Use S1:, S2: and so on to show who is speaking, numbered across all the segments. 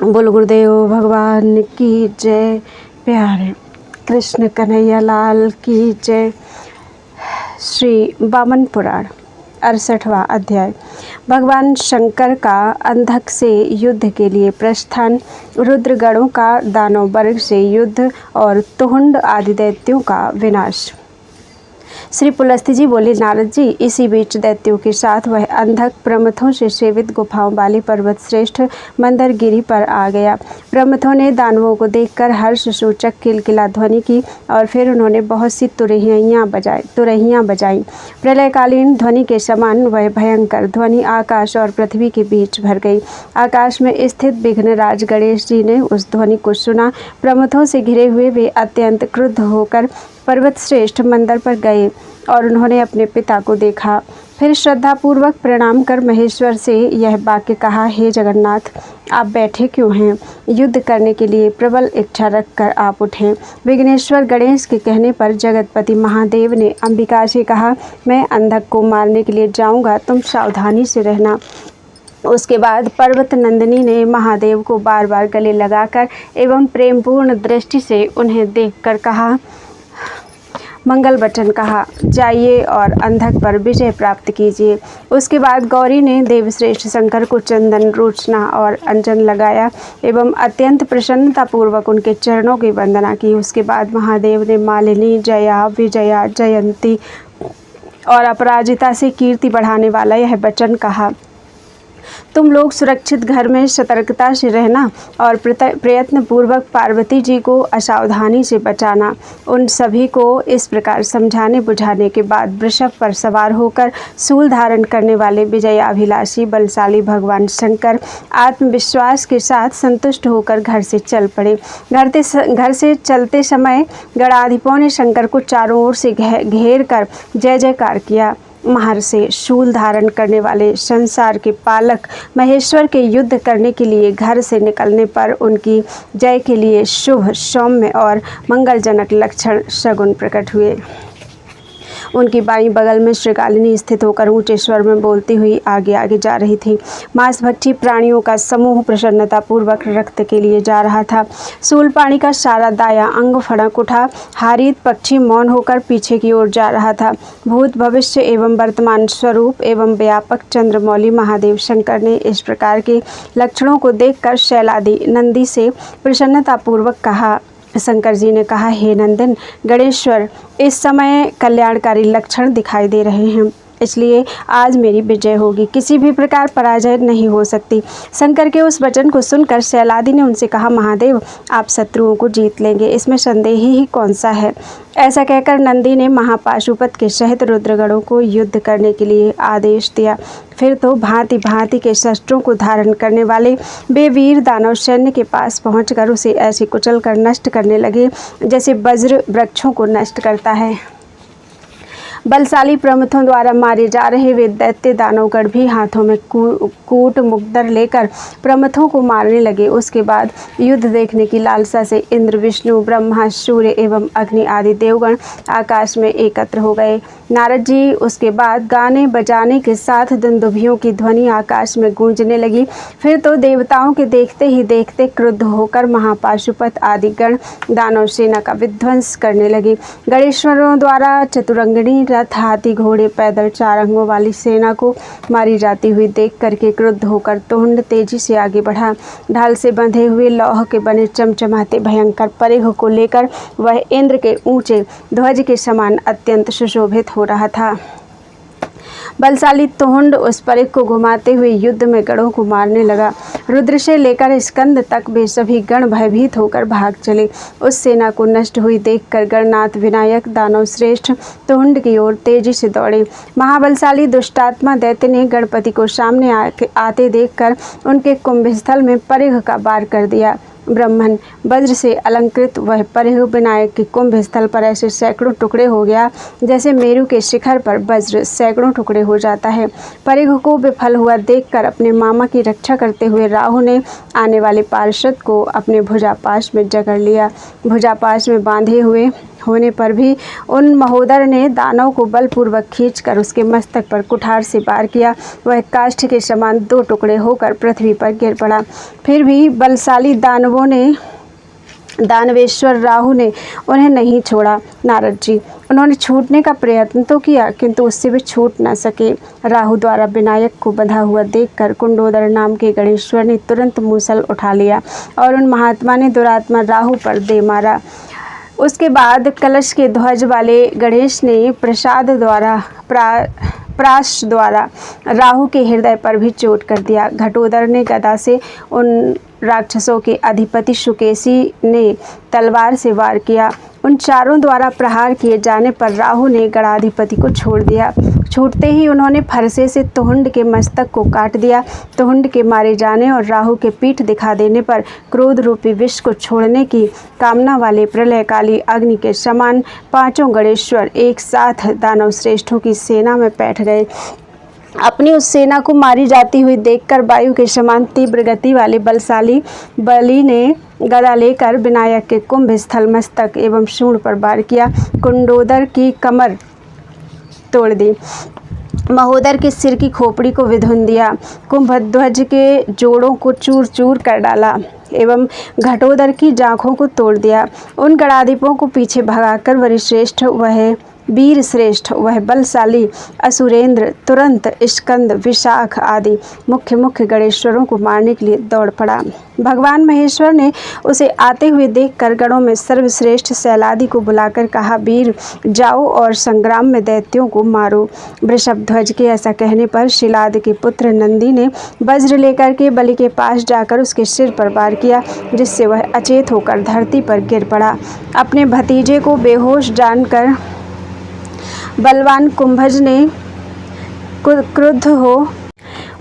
S1: बोल गुरुदेव भगवान की जय। प्यारे कृष्ण कन्हैया लाल की जय। श्री वामन पुराण 68वां अध्याय। भगवान शंकर का अंधक से युद्ध के लिए प्रस्थान, रुद्रगणों का दानव वर्ग से युद्ध और तुहुंड आदि दैत्यों का विनाश। श्री पुलस्त्य जी बोले, नारद जी, इसी बीच दैत्यों के साथ वह अंधक प्रमथों से सेवित गुफाओं वाली पर्वत श्रेष्ठ मंदरगिरी पर आ गया। प्रमथों ने दानवों को देखकर हर्ष सूचक किलकिला ध्वनि की और फिर उन्होंने बहुत सी तुरहियां बजाईं। प्रलयकालीन ध्वनि के समान वह भयंकर ध्वनि आकाश और पृथ्वी के बीच भर गई। आकाश में स्थित विघ्नराज गणेश जी ने उस ध्वनि को सुना। प्रमथों से घिरे हुए वे अत्यंत क्रुद्ध होकर पर्वत श्रेष्ठ मंदिर पर गए और उन्होंने अपने पिता को देखा। फिर श्रद्धापूर्वक प्रणाम कर महेश्वर से यह वाक्य कहा, हे जगन्नाथ, आप बैठे क्यों हैं? युद्ध करने के लिए प्रबल इच्छा रखकर आप उठें। विघ्नेश्वर गणेश के कहने पर जगतपति महादेव ने अंबिका से कहा, मैं अंधक को मारने के लिए जाऊंगा, तुम सावधानी से रहना। उसके बाद पर्वत नंदिनी ने महादेव को बार बार गले लगाकर एवं प्रेमपूर्ण दृष्टि से उन्हें देखकर कहा, मंगल वचन कहा, जाइए और अंधक पर विजय प्राप्त कीजिए। उसके बाद गौरी ने देवश्रेष्ठ शंकर को चंदन, रोचना और अंजन लगाया एवं अत्यंत प्रसन्नतापूर्वक उनके चरणों की वंदना की। उसके बाद महादेव ने मालिनी, जया, विजया, जयंती और अपराजिता से कीर्ति बढ़ाने वाला यह वचन कहा, तुम लोग सुरक्षित घर में सतर्कता से रहना और प्रयत्न पूर्वक पार्वती जी को असावधानी से बचाना। उन सभी को इस प्रकार समझाने बुझाने के बाद वृषभ पर सवार होकर शूल धारण करने वाले विजयाभिलाषी बलशाली भगवान शंकर आत्मविश्वास के साथ संतुष्ट होकर घर से चल पड़े। घर से चलते समय गणाधिपों ने शंकर को चारों ओर से घेर कर जय जयकार किया। महर्षि, शूल धारण करने वाले संसार के पालक महेश्वर के युद्ध करने के लिए घर से निकलने पर उनकी जय के लिए शुभ, सौम्य और मंगलजनक लक्षण सगुन प्रकट हुए। उनकी बाईं बगल में श्रीकालिनी स्थित होकर ऊंचे स्वर में बोलती हुई आगे आगे जा रही थी। मांसभक्षी प्राणियों का समूह प्रसन्नतापूर्वक रक्त के लिए जा रहा था। शूलपाणी का सारा दाया अंग फड़क उठा। हारित पक्षी मौन होकर पीछे की ओर जा रहा था। भूत, भविष्य एवं वर्तमान स्वरूप एवं व्यापक चंद्रमौली महादेव शंकर ने इस प्रकार के लक्षणों को देखकर शैलादि नंदी से प्रसन्नतापूर्वक कहा। शंकर जी ने कहा, हे नंदन, गणेश्वर, इस समय कल्याणकारी लक्षण दिखाई दे रहे हैं, इसलिए आज मेरी विजय होगी, किसी भी प्रकार पराजय नहीं हो सकती। शंकर के उस वचन को सुनकर शैलादि ने उनसे कहा, महादेव, आप शत्रुओं को जीत लेंगे, इसमें संदेह ही कौन सा है। ऐसा कहकर नंदी ने महापाशुपत के सहित रुद्रगणों को युद्ध करने के लिए आदेश दिया। फिर तो भांति भांति के शस्त्रों को धारण करने वाले वे वीर दानव सैन्य के पास पहुंचकर उसे ऐसे कुचल कर नष्ट करने लगे जैसे वज्र वृक्षों को नष्ट करता है। बलशाली प्रमथों द्वारा मारे जा रहे वे दैत्य दानवगण भी हाथों में कूट मुक्दर लेकर प्रमथों को मारने लगे। उसके बाद युद्ध देखने की लालसा से इंद्र, विष्णु, ब्रह्मा, सूर्य एवं अग्नि आदि देवगण आकाश में एकत्र हो गए। नारद जी उसके बाद गाने बजाने के साथ दुंदुभियों की ध्वनि आकाश में गूंजने लगी। फिर तो देवताओं के देखते ही देखते क्रुद्ध होकर महापाशुपत आदि गण दानव सेना का विध्वंस करने लगे। गणेश्वरों द्वारा चतुरंगिणी रथ, हाथी, घोड़े, पैदल 4 अंगों वाली सेना को मारी जाती हुई देख करके क्रुद्ध होकर तुहुंड तेजी से आगे बढ़ा। ढाल से बंधे हुए लौह के बने चमचमाते भयंकर परिघ को लेकर वह इंद्र के ऊंचे ध्वज के समान अत्यंत सुशोभित हो रहा था। बलशाली तुहुंड उस परिघ को घुमाते हुए युद्ध में गणों को मारने लगा। रुद्र से लेकर स्कंद तक वे सभी गण भयभीत होकर भाग चले। उस सेना को नष्ट हुई देखकर गणनाथ विनायक दानव श्रेष्ठ तुहुंड की ओर तेजी से दौड़े। महाबलशाली दुष्टात्मा दैत्य ने गणपति को सामने आते देखकर उनके कुंभस्थल में परिघ का वार कर दिया। ब्रह्मन, वज्र से अलंकृत वह परिघ विनायक के कुंभ स्थल पर ऐसे सैकड़ों टुकड़े हो गया जैसे मेरु के शिखर पर वज्र सैकड़ों टुकड़े हो जाता है। परिघ को विफल हुआ देखकर अपने मामा की रक्षा करते हुए राहु ने आने वाले पार्षद को अपने भुजापाश में जकड़ लिया। भुजापाश में बांधे हुए होने पर भी उन महोदर ने दानव को बलपूर्वक खींचकर उसके मस्तक पर कुठार से वार किया। वह काष्ठ के समान 2 टुकड़े होकर पृथ्वी पर गिर पड़ा। फिर भी बलशाली दानवेश्वर राहु ने उन्हें नहीं छोड़ा। नारद जी, उन्होंने छूटने का प्रयत्न तो किया किंतु उससे भी छूट न सके। राहु द्वारा विनायक को बंधा हुआ देखकर कुंडोदर नाम के गणेश्वर ने तुरंत मूसल उठा लिया और उन महात्मा ने दुरात्मा राहु पर दे मारा। उसके बाद कलश के ध्वज वाले गणेश ने प्राश द्वारा राहु के हृदय पर भी चोट कर दिया। घटोदर ने गदा से उन राक्षसों के अधिपति शुकेशी ने तलवार से वार किया। उन चारों द्वारा प्रहार किए जाने पर राहु ने गणाधिपति को छोड़ दिया। छूटते ही उन्होंने फरसे से तुहुंड के मस्तक को काट दिया। तुहुंड के मारे जाने और राहु के पीठ दिखा देने पर क्रोध रूपी विष को छोड़ने की कामना वाले प्रलयकाली अग्नि के समान 5 गणेश्वर एक साथ दानव श्रेष्ठों की सेना में बैठ गए। अपनी उस सेना को मारी जाती हुई देखकर वायु के समान तीव्र गति वाले बलशाली बलि ने गदा लेकर विनायक के कुंभ स्थल, मस्तक एवं सूंड पर वार किया। कुंडोदर की कमर तोड़ दी, महोदर के सिर की खोपड़ी को विधुन दिया, कुंभध्वज के जोड़ों को चूर चूर कर डाला एवं घटोदर की जांघों को तोड़ दिया। उन गणाधिपों को पीछे भगाकर वीर श्रेष्ठ वह बलशाली असुरेंद्र तुरंत स्कंद, विशाख आदि मुख्य गणेश्वरों को मारने के लिए दौड़ पड़ा। भगवान महेश्वर ने उसे आते हुए देखकर गणों में सर्वश्रेष्ठ शैलादि को बुलाकर कहा, वीर जाओ और संग्राम में दैत्यों को मारो। वृषभध्वज के ऐसा कहने पर शिलाद के पुत्र नंदी ने वज्र लेकर के बलि के पास जाकर उसके सिर पर वार किया, जिससे वह अचेत होकर धरती पर गिर पड़ा। अपने भतीजे को बेहोश जानकर बलवान कुंभज ने क्रुद्ध हो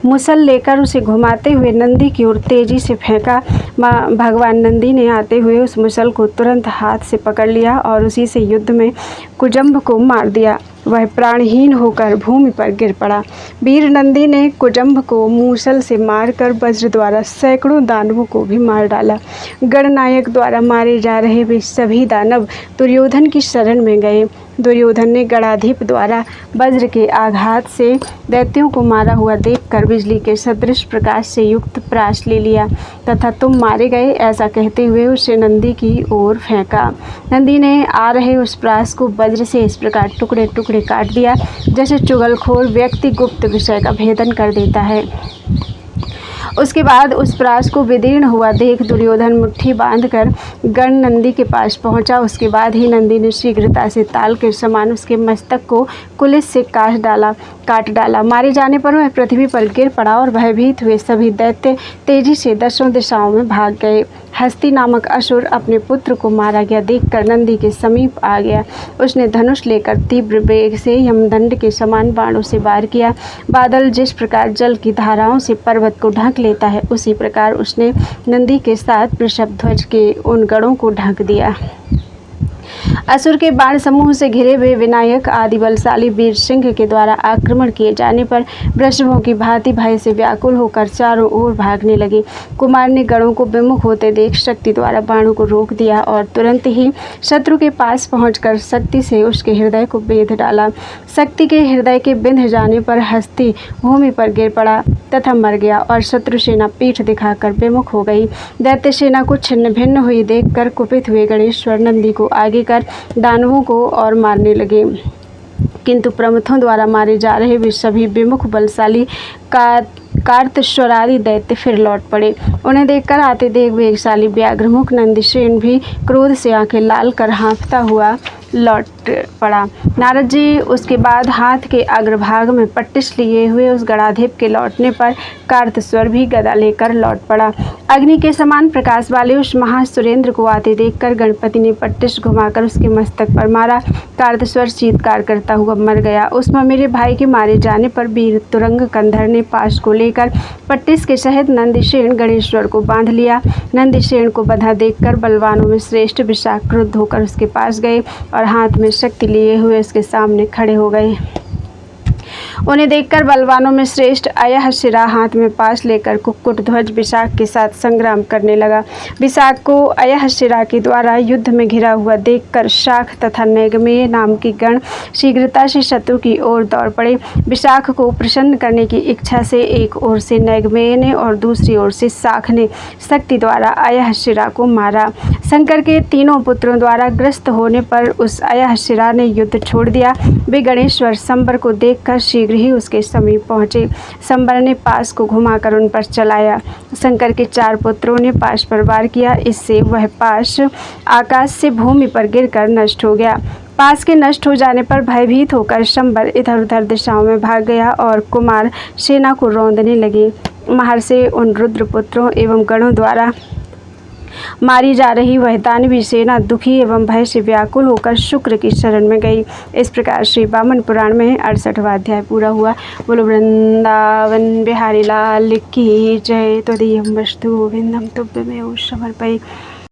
S1: मुसल लेकर उसे घुमाते हुए नंदी की ओर तेजी से फेंका। भगवान नंदी ने आते हुए उस मुसल को तुरंत हाथ से पकड़ लिया और उसी से युद्ध में कुजम्भ को मार दिया। वह प्राणहीन होकर भूमि पर गिर पड़ा। वीर नंदी ने कुजम्भ को मूसल से मारकर वज्र द्वारा सैकड़ों दानवों को भी मार डाला। गणनायक द्वारा मारे जा रहे वे सभी दानव दुर्योधन की शरण में गए। दुर्योधन ने गणाधिप द्वारा वज्र के आघात से दैत्यों को मारा हुआ देखकर बिजली के सदृश प्रकाश से युक्त प्राश ले लिया तथा तुम मारे गए ऐसा कहते हुए उसे नंदी की ओर फेंका। नंदी ने आ रहे उस प्राश को वज्र से इस प्रकार टुकड़े टुकड़े काट दिया जैसे चुगलखोर व्यक्ति गुप्त विषय का भेदन कर देता है। उसके बाद उस प्राश को विदीर्ण हुआ देख दुर्योधन मुट्ठी बांधकर गण नंदी के पास पहुंचा। उसके बाद ही नंदी ने शीघ्रता से ताल के समान उसके मस्तक को कुलिस से काट डाला। मारे जाने पर वह पृथ्वी पर गिर पड़ा और भयभीत हुए सभी दैत्य तेजी से 10 दिशाओं में भाग गए। हस्ती नामक असुर अपने पुत्र को मारा गया देखकर नंदी के समीप आ गया। उसने धनुष लेकर तीव्र वेग से यमदंड के समान बाणों से वार किया। बादल जिस प्रकार जल की धाराओं से पर्वत को ढक लेता है, उसी प्रकार उसने नंदी के साथ वृषभध्वज के उन गणों को ढक दिया। असुर के बाण समूह से घिरे हुए विनायक आदि बलशाली वीर सिंह के द्वारा आक्रमण किए जाने पर वृषभों की भांति भय से व्याकुल होकर चारों ओर भागने लगे। कुमार ने गणों को विमुख होते देख शक्ति द्वारा बाणों को रोक दिया और तुरंत ही शत्रु के पास पहुंचकर शक्ति से उसके हृदय को बेध डाला। शक्ति के हृदय के बिंध जाने पर हस्ती भूमि पर गिर पड़ा तथा मर गया और शत्रु सेना पीठ दिखाकर विमुख हो गई। दैत्य सेना को छिन्न भिन्न हुई देखकर कुपित हुए गणेश्वर नंदी को आगे कर दानवों को और मारने लगे, किंतु प्रमुखों द्वारा मारे जा रहे वे सभी विमुख बलशाली कार्तस्वरादि दैत्य फिर लौट पड़े। उन्हें देखकर आते देख वेगशाली व्याघ्रमुख नंदीसेन भी क्रोध से आंखें लाल कर हाँफता हुआ लौट पड़ा। नारद जी उसके बाद हाथ के अग्रभाग में पट्टिश लिए हुए उस गणाधिप के लौटने पर कार्तस्वर भी गदा लेकर लौट पड़ा। अग्नि के समान प्रकाश वाले उस महासुरेंद्र को आते देखकर गणपति ने पट्टिश घुमाकर उसके मस्तक पर मारा। कार्तस्वर चीत्कार करता हुआ मर गया। उसमें मेरे भाई के मारे जाने पर वीर तुरंग कंधर ने पाश को लेकर पट्टिश के सहित नंदीसेन गणेश्वर को बांध लिया। नंदीसेन को बंधा देखकर बलवानों में श्रेष्ठ विशाख क्रुद्ध होकर उसके पास गए और हाथ में शक्ति लिए हुए उसके सामने खड़े हो गए। उन्हें देखकर बलवानों में श्रेष्ठ अयहशिरा हाथ में पाश लेकर कुक्कुट ध्वज विशाख के साथ संग्राम करने लगा। विशाख को अयहशिरा के द्वारा युद्ध में घिरा हुआ देखकर शाख तथा नैगमेय नाम की गण शीघ्रता से शत्रु की ओर दौड़ पड़े। विशाख को प्रसन्न करने की इच्छा से एक ओर से नैगमेय ने और दूसरी ओर से शाख ने शक्ति द्वारा अयहशिरा को मारा। शंकर के तीनों पुत्रों द्वारा ग्रस्त होने पर उस अयहशिरा ने युद्ध छोड़ दिया। वे गणेश्वर शंबर को देखकर शीघ्र ही उसके समीप पहुँचे। शंबर ने पाश को घुमाकर उन पर चलाया। शंकर के 4 पुत्रों ने पाश पर वार किया। इससे वह पाश आकाश से भूमि पर गिरकर नष्ट हो गया। पास के नष्ट हो जाने पर भयभीत होकर शंबर इधर उधर दिशाओं में भाग गया और कुमार सेना को रौंदने लगे। महर्षि उन रुद्रपुत्रों एवं गणों द्वारा मारी जा रही वह दानवी सेना दुखी एवं भय से व्याकुल होकर शुक्र की शरण में गई। इस प्रकार श्री वामन पुराण में 68वां अध्याय पूरा हुआ। बोलो वृंदावन बिहारी लाल की जय। त्वदीयं वस्तु गोविंदम तुभ्यमेव समर्पये।